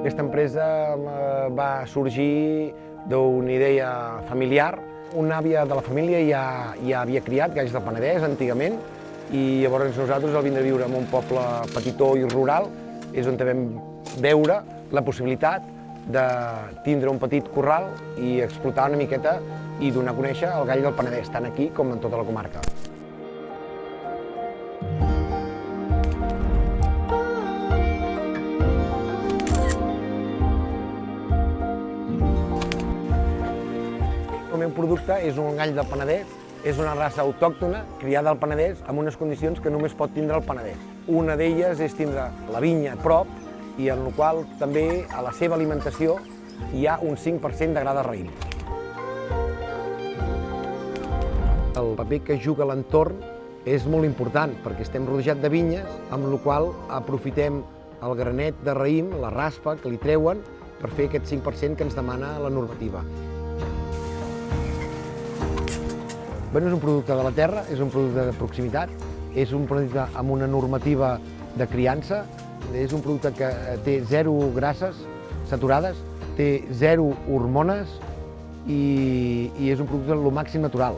Aquesta empresa va sorgir d'una idea familiar. Una àvia de la família ja havia criat galls del Penedès antigament i llavors nosaltres, al vindre a viure en un poble petitó i rural, és on vam veure la possibilitat de tindre un petit corral i explotar una miqueta i donar a conèixer el gall del Penedès, tant aquí com en tota la comarca. El meu producte és un gall del Penedès, és una raça autòctona, criada al Penedès, amb unes condicions que només pot tindre el Penedès. Una d'elles és tindre la vinya a prop i en la qual també a la seva alimentació hi ha un 5% de gra de raïm. El paper que juga l'entorn és molt important perquè estem rodejats de vinyes, amb la qual aprofitem el granet de raïm, la raspa que li treuen, per fer aquest 5% que ens demana la normativa. És un producte de la terra, és un producte de proximitat, és un producte amb una normativa de criança, és un producte que té 0 grasses saturades, té 0 hormones i és un producte del màxim natural.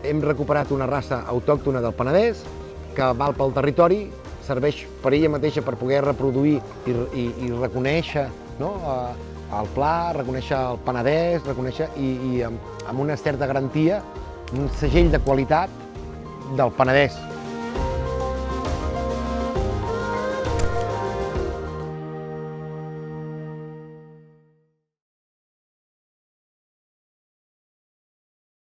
Hem recuperat una raça autòctona del Penedès que val pel territori, serveix per ella mateixa per poder reproduir i reconèixer el Pla, reconèixer el Penedès, reconèixer i amb una certa garantia, un segell de qualitat del Penedès.